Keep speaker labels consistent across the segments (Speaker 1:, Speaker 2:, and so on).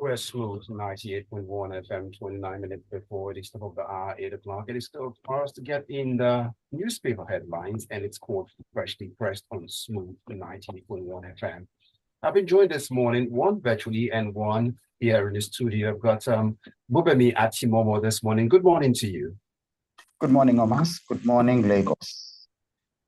Speaker 1: We're smooth, 98.1 FM, 29 minutes before the start of the hour, 8 o'clock. It is still for us to get in the newspaper headlines, and it's called Freshly Pressed on Smooth 98.1 FM. I've been joined this morning, one virtually and one here in the studio. I've got Gbubemi Atimomo this morning. Good morning to you.
Speaker 2: Good morning, Omas. Good morning, Lagos.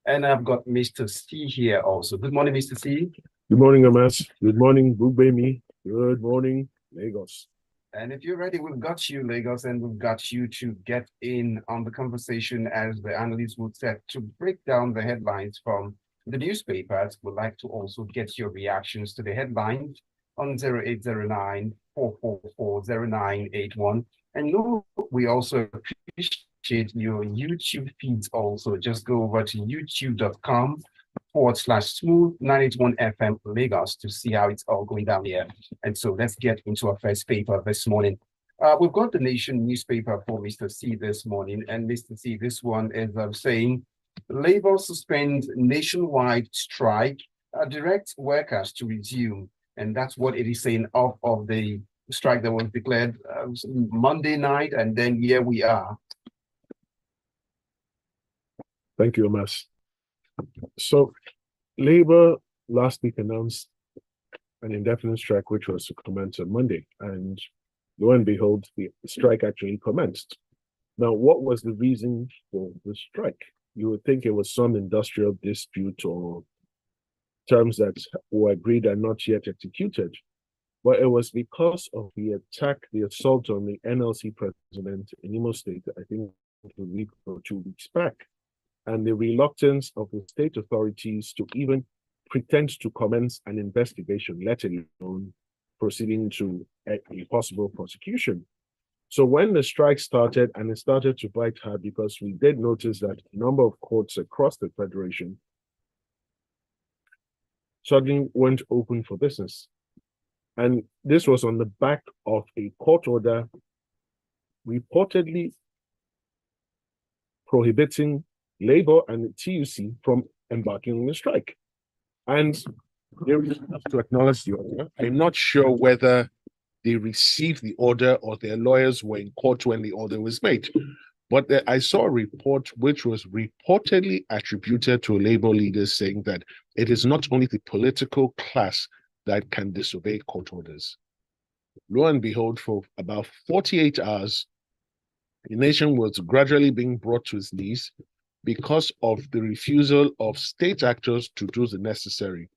Speaker 1: And I've got Mr. C here also. Good morning, Mr. C.
Speaker 3: Good morning, Omas. Good morning, Gbubemi. Good morning, Lagos.
Speaker 1: And if you're ready, we've got you, Lagos, and we've got you to get in on the conversation, as the analysts would say, to break down the headlines from the newspapers. We'd like to also get your reactions to the headlines on 0809-444-0981. And no, we also appreciate your YouTube feeds also. Just go over to youtube.com/smooth 981 FM Lagos to see how it's all going down here. And so let's get into our first paper this morning. We've got the Nation newspaper for Mr. C this morning. And Mr. C, this one is saying, Labour suspends nationwide strike, direct workers to resume. And that's what it is saying of the strike that was declared Monday night. And then here we are.
Speaker 3: Thank you, Omas. So, Labour last week announced an indefinite strike, which was to commence on Monday. And lo and behold, the strike actually commenced. Now, what was the reason for the strike? You would think it was some industrial dispute or terms that were agreed and not yet executed. But it was because of the attack, the assault on the NLC president in Imo State, I think a week or 2 weeks back, and the reluctance of the state authorities to even pretend to commence an investigation, let alone proceeding to a possible prosecution. So when the strike started, and it started to bite hard, because we did notice that a number of courts across the Federation suddenly weren't open for business. And this was on the back of a court order reportedly prohibiting Labour and the TUC from embarking on a strike. And they have to acknowledge the order. I'm not sure whether they received the order or their lawyers were in court when the order was made. But I saw a report which was reportedly attributed to Labour leaders saying that it is not only the political class that can disobey court orders. Lo and behold, for about 48 hours, the nation was gradually being brought to its knees because of the refusal of state actors to do the necessary.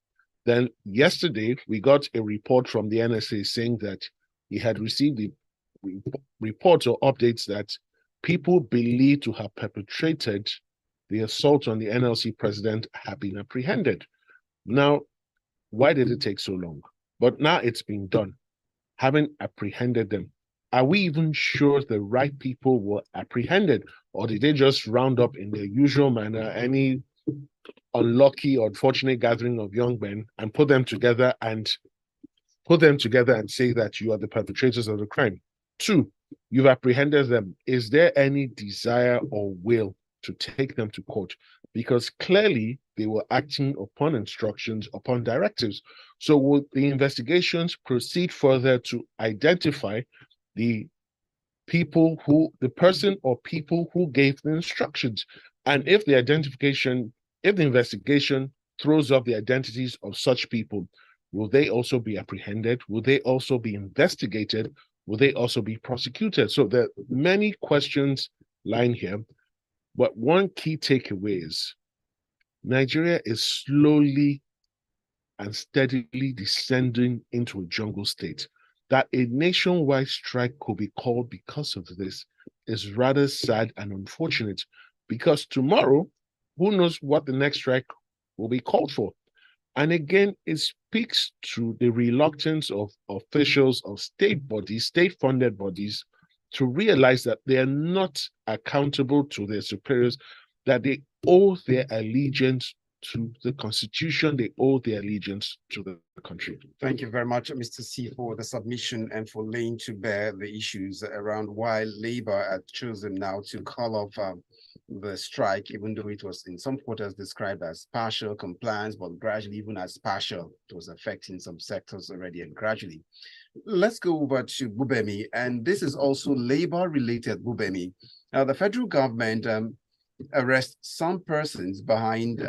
Speaker 3: Then yesterday, we got a report from the NSA saying that he had received the reports or updates that people believed to have perpetrated the assault on the NLC president have been apprehended. Now, why did it take so long? But now it's been done. Having apprehended them, are we even sure the right people were apprehended? Or did they just round up in their usual manner any unlucky or unfortunate gathering of young men and put them together and say that you are the perpetrators of the crime? 2, you've apprehended them. Is there any desire or will to take them to court? Because clearly they were acting upon instructions, upon directives. So will the investigations proceed further to identify the person or people who gave the instructions? And if the investigation throws up the identities of such people, will they also be apprehended? Will they also be investigated? Will they also be prosecuted? So there are many questions lying here, but one key takeaway is Nigeria is slowly and steadily descending into a jungle state. That a nationwide strike could be called because of this is rather sad and unfortunate, because tomorrow, who knows what the next strike will be called for. And again, it speaks to the reluctance of officials of state bodies, state-funded bodies, to realize that they are not accountable to their superiors, that they owe their allegiance to the Constitution, they owe their allegiance to the country.
Speaker 1: Thank you very much, Mr. C, for the submission and for laying to bear the issues around why Labour had chosen now to call off the strike, even though it was in some quarters described as partial compliance, but gradually, even as partial, it was affecting some sectors already and gradually. let's go over to Gbubemi, and this is also labor-related, Gbubemi. Now, the federal government arrests some persons behind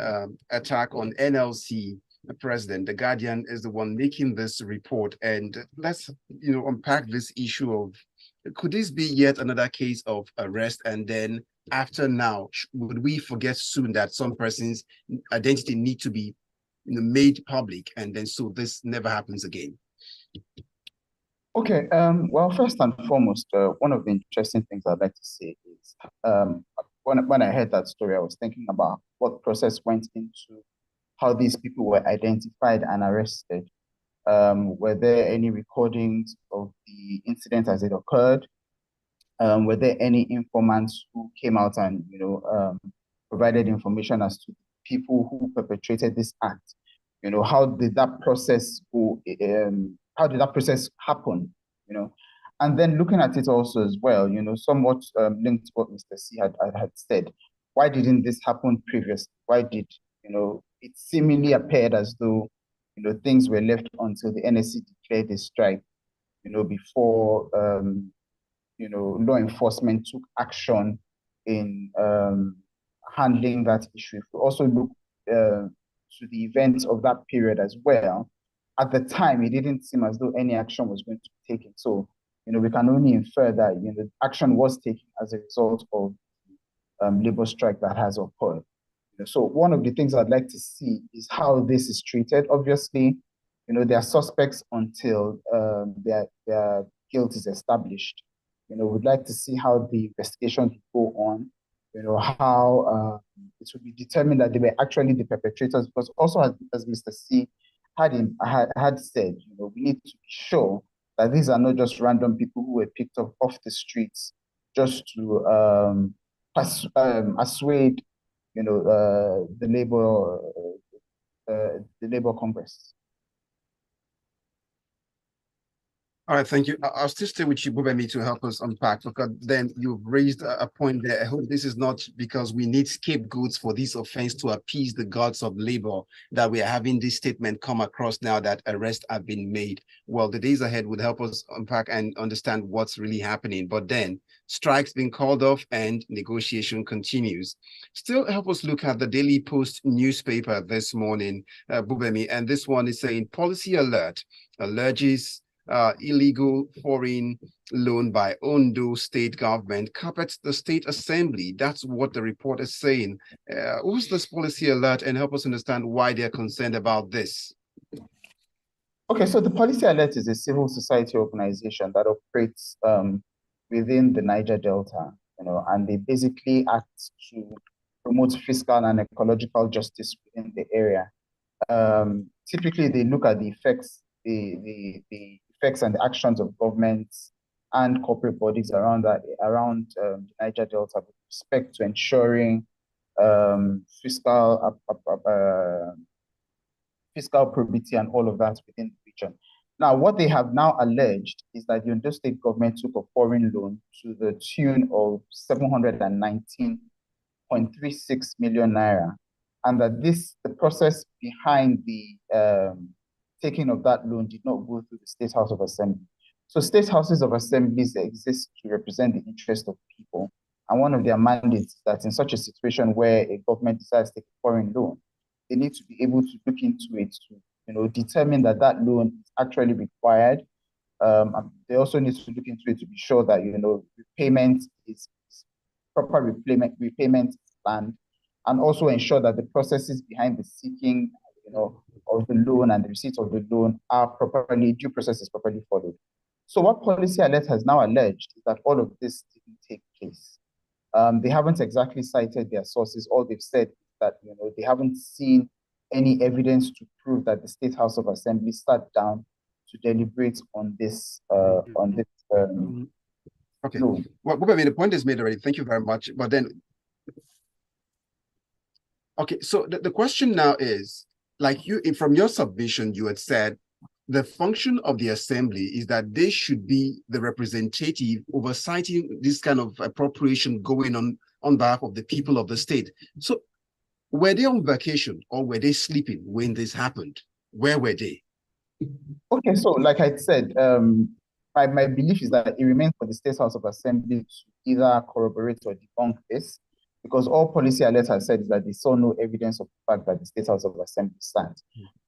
Speaker 1: attack on NLC president. The Guardian is the one making this report, and let's unpack this issue of, could this be yet another case of arrest, and then after now, would we forget soon that some person's identity need to be made public, and then so this never happens again?
Speaker 2: Okay, well, first and foremost, one of the interesting things I'd like to say is when I heard that story, I was thinking about what process went into how these people were identified and arrested. Were there any recordings of the incident as it occurred? Were there any informants who came out and provided information as to people who perpetrated this act? How did that process go? How did that process happen? And then looking at it also as well, somewhat linked to what Mr. C had said. Why didn't this happen previously? Why did it seemingly appeared as though things were left until the NSC declared a strike, before law enforcement took action in handling that issue. If we also look to the events of that period as well, at the time, it didn't seem as though any action was going to be taken. So, we can only infer that, action was taken as a result of labor strike that has occurred. So one of the things I'd like to see is how this is treated. Obviously, they are suspects until their guilt is established. We'd like to see how the investigation will go on, how it will be determined that they were actually the perpetrators, because also as Mr. C had said, we need to be sure that these are not just random people who were picked up off the streets just to assuage, the Labour Congress.
Speaker 1: All right, thank you. I'll still stay with you, Gbubemi, to help us unpack, because then you've raised a point there. I hope this is not because we need scapegoats for this offense to appease the gods of labor that we are having this statement come across now that arrests have been made. Well, the days ahead would help us unpack and understand what's really happening. But then strikes being called off and negotiation continues. Still help us look at the Daily Post newspaper this morning, Gbubemi, and this one is saying policy alert alleges illegal foreign loan by Ondo state government carpets the state assembly. That's what the report is saying. Who's this policy alert, and help us understand why they're concerned about this?
Speaker 2: Okay, so the policy alert is a civil society organization that operates within the Niger Delta, and they basically act to promote fiscal and ecological justice within the area. Typically, they look at the effects, the effects and the actions of governments and corporate bodies around the Niger Delta with respect to ensuring fiscal probity and all of that within the region. Now, what they have now alleged is that the Ondo state government took a foreign loan to the tune of 719.36 million naira, and that the process behind the taking of that loan did not go through the State House of Assembly. So state houses of assemblies exist to represent the interest of people. And one of their mandates is that in such a situation where a government decides to take a foreign loan, they need to be able to look into it to determine that that loan is actually required. They also need to look into it to be sure that repayment is proper repayment planned, and also ensure that the processes behind the seeking of the loan and the receipt of the loan are properly, due process is properly followed. So what Policy Alert has now alleged is that all of this didn't take place. They haven't exactly cited their sources. All they've said is that they haven't seen any evidence to prove that the State House of Assembly sat down to deliberate on this
Speaker 1: okay. Loan. Well, the point is made already. Thank you very much. But then, okay, so the question now is, like from your submission, you had said the function of the assembly is that they should be the representative oversighting this kind of appropriation going on behalf of the people of the state. So were they on vacation or were they sleeping when this happened? Where were they?
Speaker 2: Okay, so like I said, my belief is that it remains for the State House of Assembly to either corroborate or debunk this, because all policy alerts have said is that they saw no evidence of the fact that the State House of Assembly stands.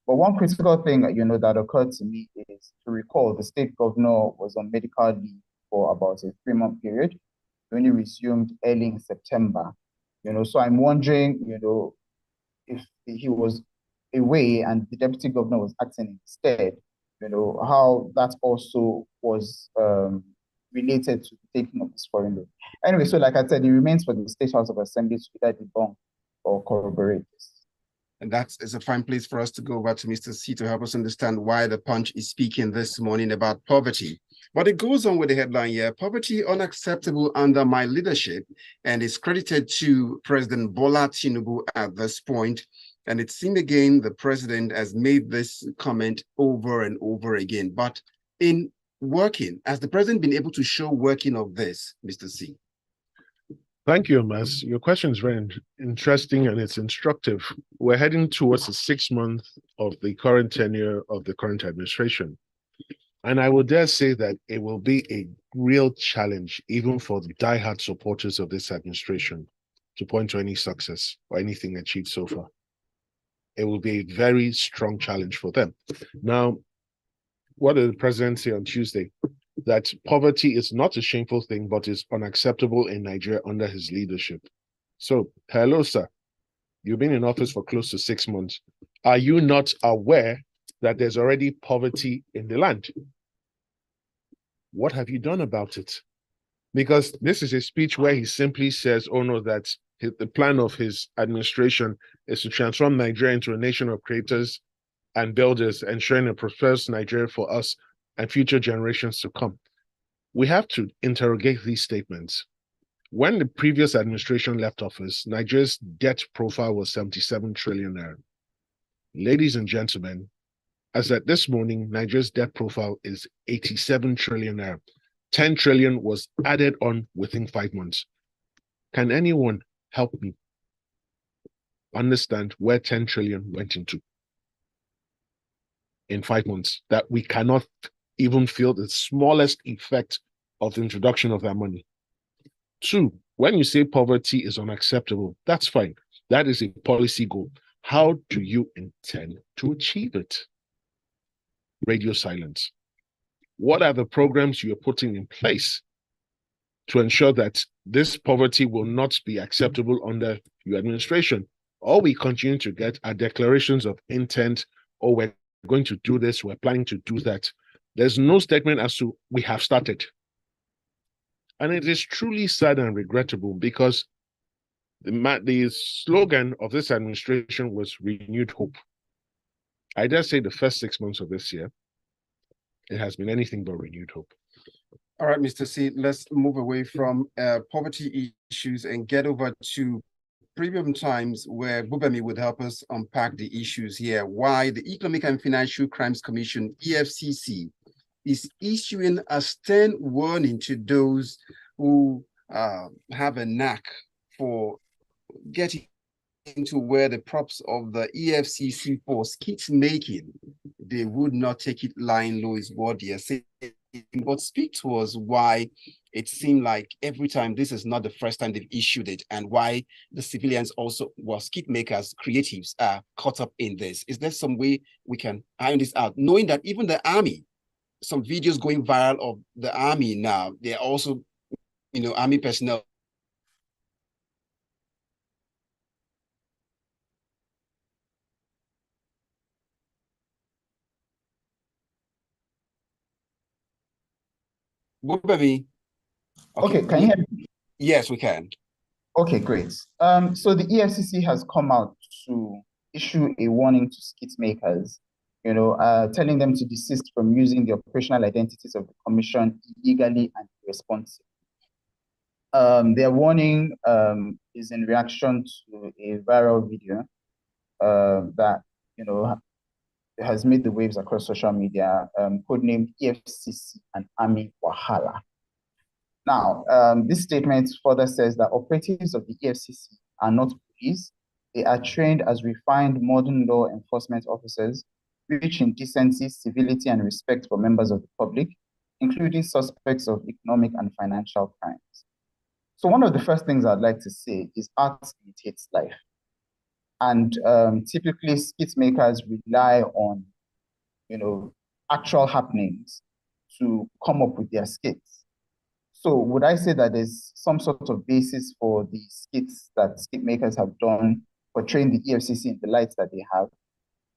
Speaker 2: But one critical thing, that occurred to me is to recall the state governor was on medical leave for about a 3-month period. He only resumed early in September. So I'm wondering, if he was away and the deputy governor was acting instead, how that also was related to the taking of this foreign loan. Anyway, so like I said, it remains for the State House of Assembly to either debunk or corroborate this.
Speaker 1: And that is a fine place for us to go over to Mr. C to help us understand why the Punch is speaking this morning about poverty. But it goes on with the headline here, poverty unacceptable under my leadership, and is credited to President Bola Tinubu at this point. And it seemed again, the president has made this comment over and over again. But in working, has the president been able to show working of this, Mr. C?
Speaker 3: Thank you, Mas. Your question is very interesting and it's instructive. We're heading towards the 6th month of the current tenure of the current administration. And I will dare say that it will be a real challenge, even for the diehard supporters of this administration, to point to any success or anything achieved so far. It will be a very strong challenge for them. Now, what did the president say on Tuesday? That poverty is not a shameful thing, but is unacceptable in Nigeria under his leadership. So, hello, sir. You've been in office for close to 6 months. Are you not aware that there's already poverty in the land? What have you done about it? Because this is a speech where he simply says, oh no, that the plan of his administration is to transform Nigeria into a nation of creators and builders, ensuring a prosperous Nigeria for us and future generations to come. We have to interrogate these statements. When the previous administration left office, Nigeria's debt profile was 77 trillion naira. Ladies and gentlemen, as at this morning, Nigeria's debt profile is 87 trillion naira. 10 trillion was added on within 5 months. Can anyone help me understand where 10 trillion went into in 5 months, that we cannot even feel the smallest effect of the introduction of that money? 2, when you say poverty is unacceptable, that's fine. That is a policy goal. How do you intend to achieve it? Radio silence. What are the programs you're putting in place to ensure that this poverty will not be acceptable under your administration? All we continue to get are declarations of intent, or we're going to do this, we're planning to do that. There's no statement as to we have started. And it is truly sad and regrettable, because the slogan of this administration was renewed hope. I dare say the first 6 months of this year, it has been anything but renewed hope.
Speaker 1: All right, Mr. C, let's move away from poverty issues and get over to premium times, where Gbubemi would help us unpack the issues here. Why the Economic and Financial Crimes Commission, EFCC, is issuing a stern warning to those who have a knack for getting into where the props of the EFCC for skit making. They would not take it lying low, is what they are saying. But speak to us why it seemed like every time this is not the first time they've issued it, and why the civilians also, well, skit makers, creatives are caught up in this. Is there some way we can iron this out, knowing that even the army, some videos going viral of the army now, they're also, army personnel Gbubemi.
Speaker 2: Okay, can you hear me?
Speaker 1: Yes, we can.
Speaker 2: Okay, great. So the EFCC has come out to issue a warning to skit makers, telling them to desist from using the operational identities of the commission illegally and irresponsibly. Their warning is in reaction to a viral video that has made the waves across social media, codenamed EFCC and Army Wahala. Now, this statement further says that operatives of the EFCC are not police. They are trained as refined modern law enforcement officers rich in decency, civility, and respect for members of the public, including suspects of economic and financial crimes. So one of the first things I'd like to say is art imitates life. And typically skit makers rely on, actual happenings to come up with their skits. So would I say that there's some sort of basis for the skits that skit makers have done portraying the EFCC in the light that they have?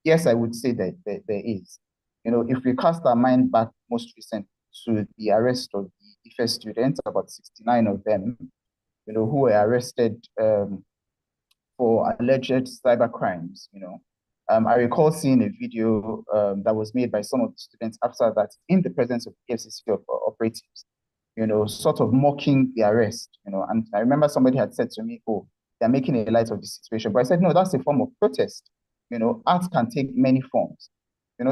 Speaker 2: Yes, I would say that there is. If we cast our mind back most recently to the arrest of the IFE students, about 69 of them, who were arrested for alleged cyber crimes. I recall seeing a video that was made by some of the students after that in the presence of EFCC operatives, sort of mocking the arrest, and I remember somebody had said to me, oh, they're making a light of the situation. But I said, no, that's a form of protest. Art can take many forms.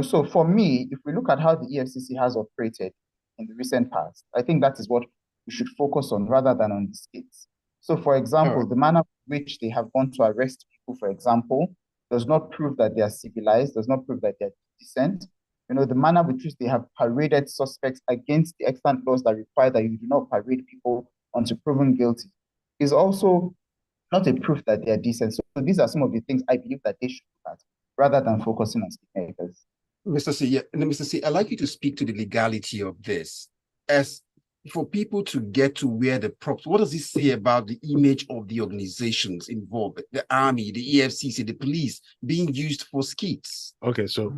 Speaker 2: So for me, if we look at how the EFCC has operated in the recent past, I think that is what we should focus on rather than on the skits. So for example, the manner in which they have gone to arrest people, for example, does not prove that they are civilized, does not prove that they're decent. The manner with which they have paraded suspects against the extant laws that require that you do not parade people until proven guilty is also not a proof that they are decent. So these are some of the things I believe that they should look at rather than focusing on skit makers.
Speaker 1: Mr. C, yeah, Mr. C, I'd like you to speak to the legality of this. As for people to get to wear the props, what does this say about the image of the organizations involved, the army, the EFCC, the police, being used for skits?
Speaker 3: Okay, so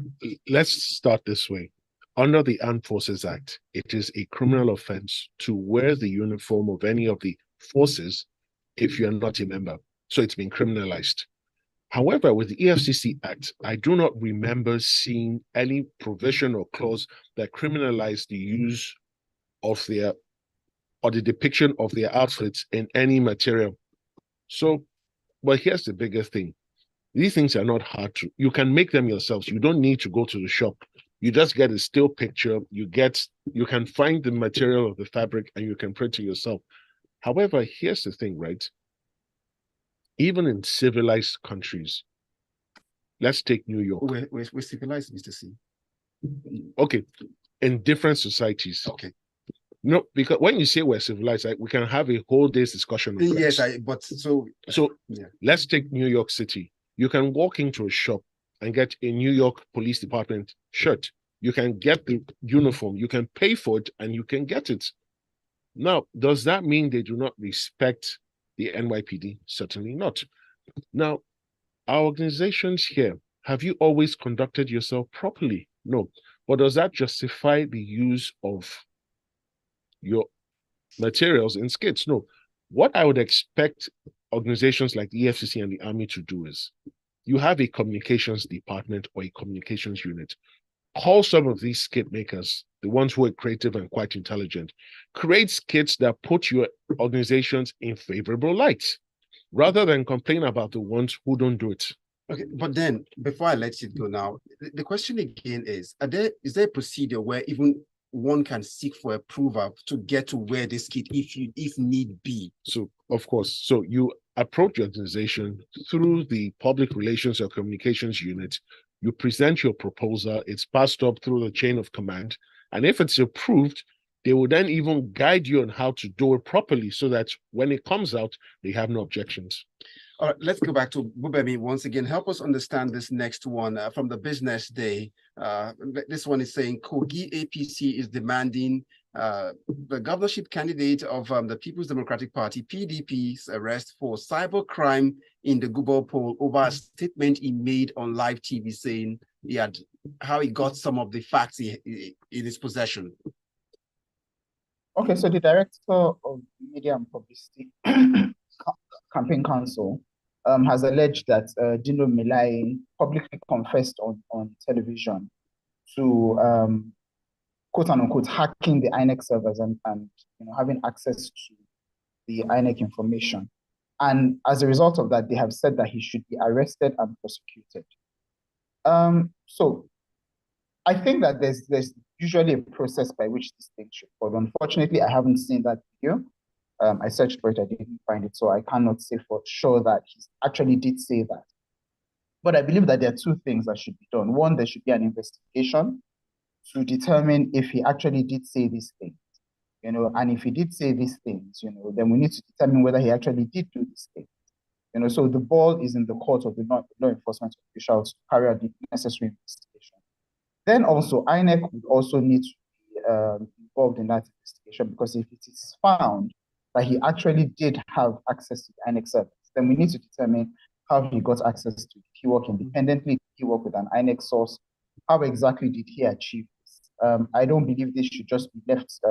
Speaker 3: let's start this way. Under the Armed Forces Act, it is a criminal offense to wear the uniform of any of the forces if you're not a member. So it's been criminalized. However, with the EFCC Act, I do not remember seeing any provision or clause that criminalized the use of their or the depiction of their outfits in any material. So, but here's the bigger thing. These things are not hard to, you can make them yourselves. You don't need to go to the shop. You just get a still picture. You can find the material of the fabric and you can print it yourself. However, here's the thing, right? Even in civilized countries, let's take New York.
Speaker 1: We're civilized, Mr. C.
Speaker 3: Okay, in different societies.
Speaker 1: Okay.
Speaker 3: No, because when you say we're civilized, we can have a whole day's discussion.
Speaker 1: Yes,
Speaker 3: yeah. Let's take New York City. You can walk into a shop and get a New York Police Department shirt. You can get the uniform. You can pay for it and you can get it. Now, does that mean they do not respect the NYPD? Certainly not. Now, our organizations here, have you always conducted yourself properly? No. But does that justify the use of your materials in skits? No. What I would expect organizations like the EFCC and the Army to do is, you have a communications department or a communications unit. Call some of these skit makers, the ones who are creative and quite intelligent, create skits that put your organizations in favorable light, rather than complain about the ones who don't do it.
Speaker 1: Okay, but then before I let you go now, the question again is there a procedure where even one can seek for approval to get to wear this kit if need be?
Speaker 3: So of course, so you approach your organization through the public relations or communications unit. You present your proposal, it's passed up through the chain of command, and if it's approved, they will then even guide you on how to do it properly so that when it comes out, they have no objections.
Speaker 1: All right, let's go back to Gbubemi once again. Help us understand this next one from the business day. This one is saying Kogi APC is demanding the governorship candidate of the People's Democratic Party, PDP's arrest for cybercrime in the Google poll over a statement he made on live TV saying how he got some of the facts in his possession.
Speaker 2: Okay, so the director of Media and Publicity Campaign Council has alleged that Dino Melaye publicly confessed on television to quote unquote hacking the INEC servers and having access to the INEC information. And as a result of that, they have said that he should be arrested and prosecuted. So I think that there's usually a process by which these things should follow. Unfortunately, I haven't seen that video. I searched for it, I didn't find it, so I cannot say for sure that he actually did say that. But I believe that there are two things that should be done. One, there should be an investigation to determine if he actually did say these things, and if he did say these things, then we need to determine whether he actually did do these things. So the ball is in the court of the law enforcement officials to carry out the necessary investigation. Then also, INEC would also need to be involved in that investigation, because if it is found that he actually did have access to the INEC service, then we need to determine how he got access to it. Did he work independently? Did he work with an INEC source? How exactly did he achieve this? I don't believe this should just be left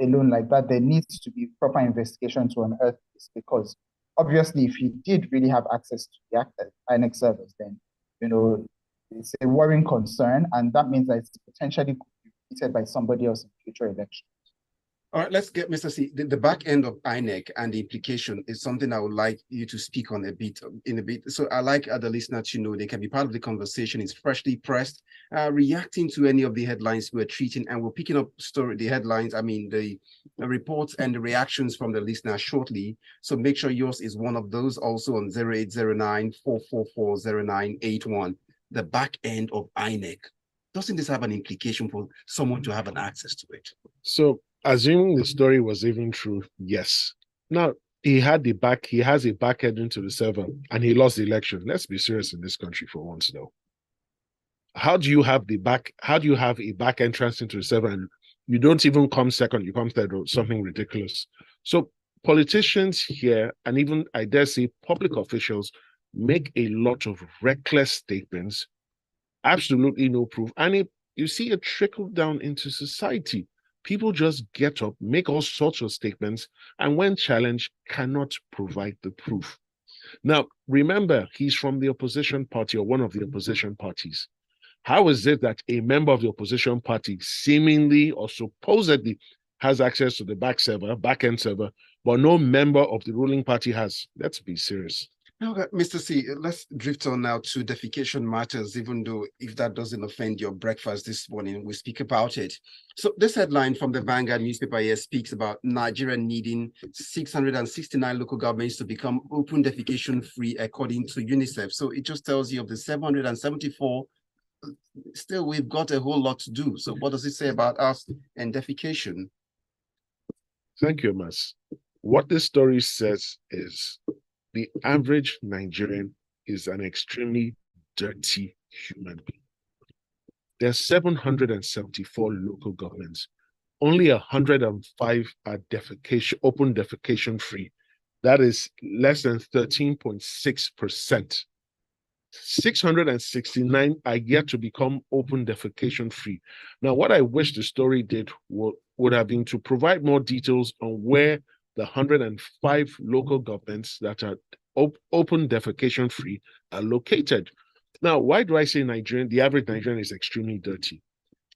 Speaker 2: alone like that. There needs to be proper investigation to unearth this, because obviously, if he did really have access to the INEC servers, then it's a worrying concern, and that means that it's potentially could be repeated by somebody else in future elections.
Speaker 1: All right, let's get Mr. C. The back end of INEC and the implication is something I would like you to speak on in a bit. So I like the listener to know they can be part of the conversation. It's freshly pressed, reacting to any of the headlines we're treating, and we're picking up the headlines, the reports and the reactions from the listener shortly. So make sure yours is one of those, also on 0809-444-0981. The back end of INEC. Doesn't this have an implication for someone to have an access to it?
Speaker 3: So, assuming the story was even true, yes. Now, he has a back end into the server and he lost the election. Let's be serious in this country for once, though. How do you have a back entrance into the server and you don't even come second, you come third, or something ridiculous? So politicians here, and even I dare say public officials, make a lot of reckless statements, absolutely no proof. And you see it trickle down into society. People just get up, make all sorts of statements, and when challenged, cannot provide the proof. Now, remember, he's from the opposition party or one of the opposition parties. How is it that a member of the opposition party seemingly or supposedly has access to the back end server, but no member of the ruling party has? Let's be serious.
Speaker 1: Now, Mr. C, let's drift on now to defecation matters, even though if that doesn't offend your breakfast this morning, we speak about it. So this headline from the Vanguard newspaper here speaks about Nigeria needing 669 local governments to become open defecation free, according to UNICEF. So it just tells you of the 774, still we've got a whole lot to do. So what does it say about us and defecation?
Speaker 3: Thank you, Mas. What this story says is the average Nigerian is an extremely dirty human being. There are 774 local governments. Only 105 are open defecation free. That is less than 13.6%. 669 are yet to become open defecation free. Now, what I wish the story did would have been to provide more details on where the 105 local governments that are open defecation free are located. Now, why do I say the average Nigerian is extremely dirty?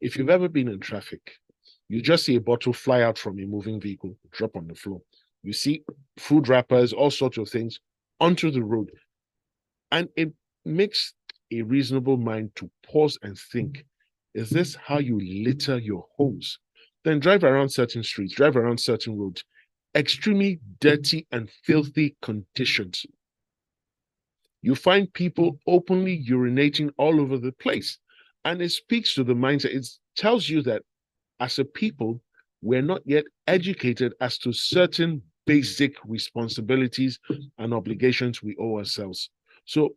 Speaker 3: If you've ever been in traffic, you just see a bottle fly out from a moving vehicle, drop on the floor. You see food wrappers, all sorts of things onto the road. And it makes a reasonable mind to pause and think, is this how you litter your homes? Then drive around certain streets, drive around certain roads. Extremely dirty and filthy conditions. You find people openly urinating all over the place. And it speaks to the mindset. It tells you that as a people, we're not yet educated as to certain basic responsibilities and obligations we owe ourselves. So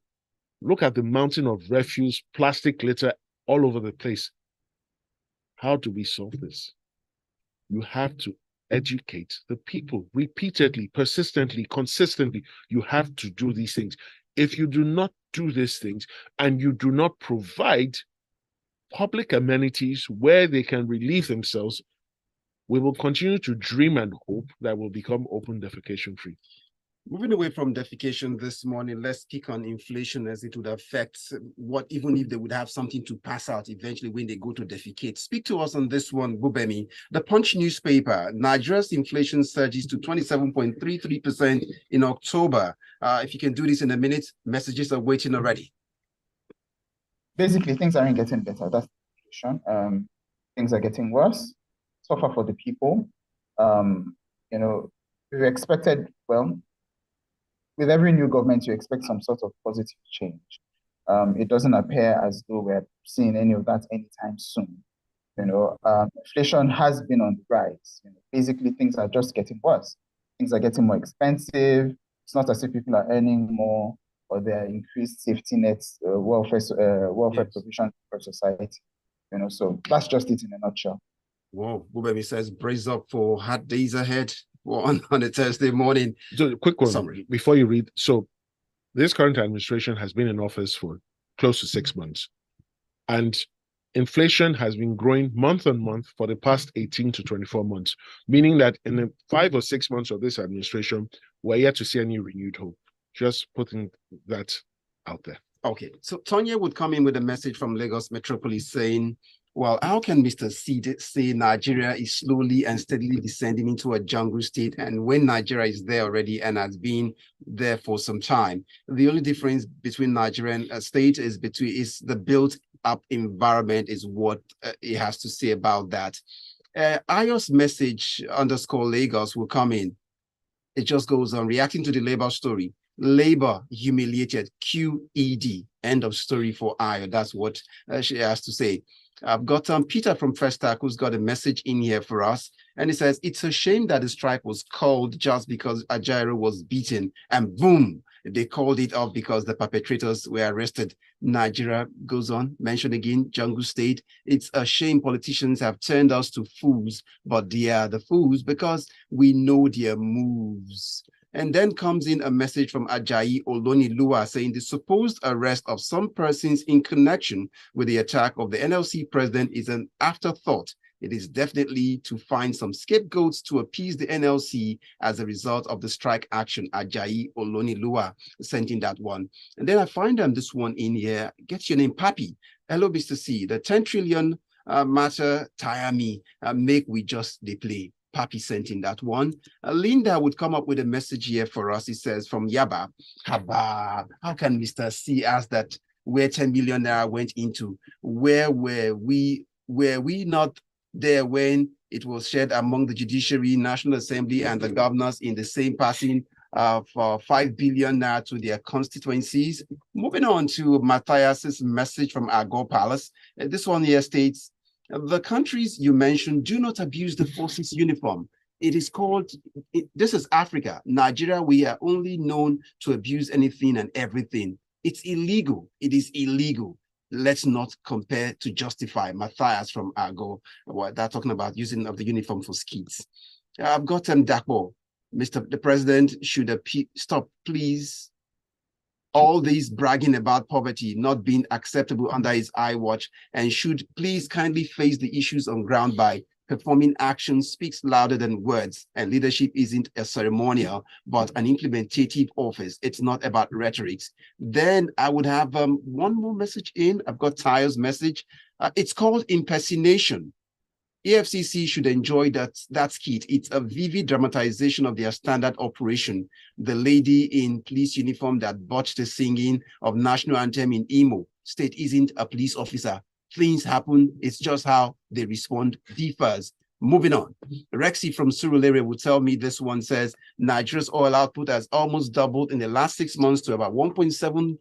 Speaker 3: look at the mountain of refuse, plastic litter all over the place. How do we solve this? You have to educate the people repeatedly, persistently, consistently. You have to do these things. If you do not do these things and you do not provide public amenities where they can relieve themselves, we will continue to dream and hope that we'll become open defecation free.
Speaker 1: Moving away from defecation this morning, let's speak on inflation as it would affect even if they would have something to pass out eventually when they go to defecate. Speak to us on this one, Gbubemi. The Punch newspaper, Nigeria's inflation surges to 27.33% in October. If you can do this in a minute, messages are waiting already.
Speaker 2: Basically, things aren't getting better. That's the situation. Things are getting worse. Tougher for the people. We expected, with every new government, you expect some sort of positive change. It doesn't appear as though we're seeing any of that anytime soon. Inflation has been on the rise. Basically, things are just getting worse. Things are getting more expensive. It's not as if people are earning more or there are increased safety nets, welfare
Speaker 1: Yes.
Speaker 2: provision for society. So that's just it in a nutshell.
Speaker 1: Whoa, Gbubemi says, brace up for hard days ahead on a Thursday morning.
Speaker 3: So a quick one
Speaker 1: Summary.
Speaker 3: before you read. So this current administration has been in office for close to 6 months. And inflation has been growing month on month for the past 18 to 24 months, meaning that in the 5 or 6 months of this administration, we're yet to see any renewed hope. Just putting that out there.
Speaker 1: Okay, so Tonya would come in with a message from Lagos Metropolis saying, well, how can Mr. C say Nigeria is slowly and steadily descending into a jungle state, and when Nigeria is there already and has been there for some time? The only difference between Nigeria and a state is the built-up environment is what it has to say about that. Ayos message _ Lagos will come in. It just goes on reacting to the Labour story. Labour humiliated QED. End of story for Ayo. That's what she has to say. I've got Peter from First Stack who's got a message in here for us. And he says, it's a shame that the strike was called just because Ajaero was beaten and boom, they called it off because the perpetrators were arrested. Nigeria goes on, mentioned again, jungle state. It's a shame politicians have turned us to fools, but they are the fools because we know their moves. And then comes in a message from Ajayi Olonilua saying the supposed arrest of some persons in connection with the attack of the NLC president is an afterthought. It is definitely to find some scapegoats to appease the NLC as a result of the strike action. Ajayi Olonilua sent in that one. And then I find this one in here. Get your name, Papi. Hello, Mr. C. The 10 trillion matter tire me. Make we just they play. Papi sent in that one. Linda would come up with a message here for us. It says from Yaba, Haba, how can Mr. C ask that where 10 million naira went into? Where were we not there when it was shared among the Judiciary, National Assembly, and the governors in the same passing for 5 billion naira to their constituencies? Moving on to Matthias's message from Agor Palace. This one here states, the countries you mentioned do not abuse the forces uniform. It is called, this is Africa. Nigeria, we are only known to abuse anything and everything. It's illegal. It is illegal. Let's not compare to justify. Matthias from Agor, what they're talking about using of the uniform for skits. I've got Dakbo. The President should stop, please. All these bragging about poverty not being acceptable under his eye watch, and should please kindly face the issues on ground by performing action speaks louder than words, and leadership isn't a ceremonial, but an implementative office. It's not about rhetorics. Then I would have one more message in. I've got Tayo's message. It's called impersonation. EFCC should enjoy that skit. It's a vivid dramatization of their standard operation. The lady in police uniform that botched the singing of national anthem in Imo State isn't a police officer. Things happen. It's just how they respond differs. Moving on. Rexy from Surulere will tell me this one says, Nigeria's oil output has almost doubled in the last 6 months to about 1.7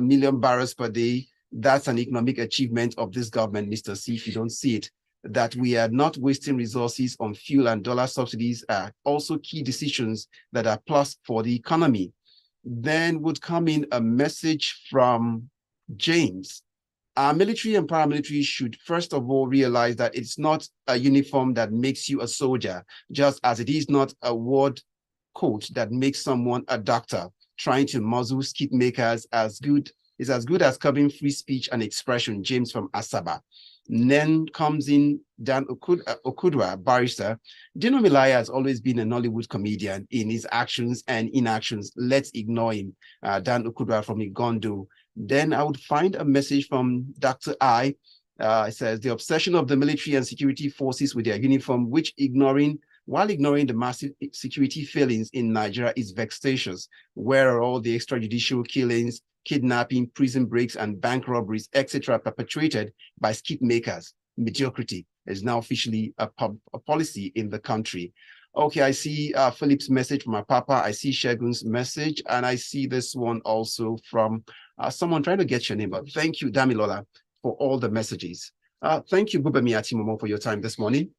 Speaker 1: million barrels per day. That's an economic achievement of this government, Mr. C, if you don't see it. That we are not wasting resources on fuel and dollar subsidies are also key decisions that are plus for the economy. Then would come in a message from James. Our military and paramilitary should first of all realize that it's not a uniform that makes you a soldier, just as it is not a word coat that makes someone a doctor. Trying to muzzle skit makers is as good as curbing free speech and expression. James from Asaba. Then comes in Dan Okudwa, barrister. Dino Milaya has always been a Nollywood comedian in his actions and inactions. Let's ignore him. Dan Okudwa from Igondo. Then I would find a message from Dr. I. It says, the obsession of the military and security forces with their uniform, while ignoring the massive security failings in Nigeria, is vexatious. Where are all the extrajudicial killings, kidnapping, prison breaks, and bank robberies, etc., perpetrated by skit makers? Mediocrity is now officially a policy in the country. Okay, I see Philip's message from my papa. I see Shegun's message, and I see this one also from someone trying to get your name. But thank you, Damilola, for all the messages. Thank you, Gbubemi Atimomo, for your time this morning.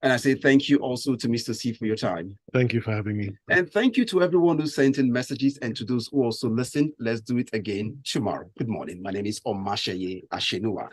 Speaker 1: And I say thank you also to Mr. C for your time.
Speaker 3: Thank you for having me.
Speaker 1: And thank you to everyone who sent in messages and to those who also listened. Let's do it again tomorrow. Good morning. My name is Omatseye Atsenuwa.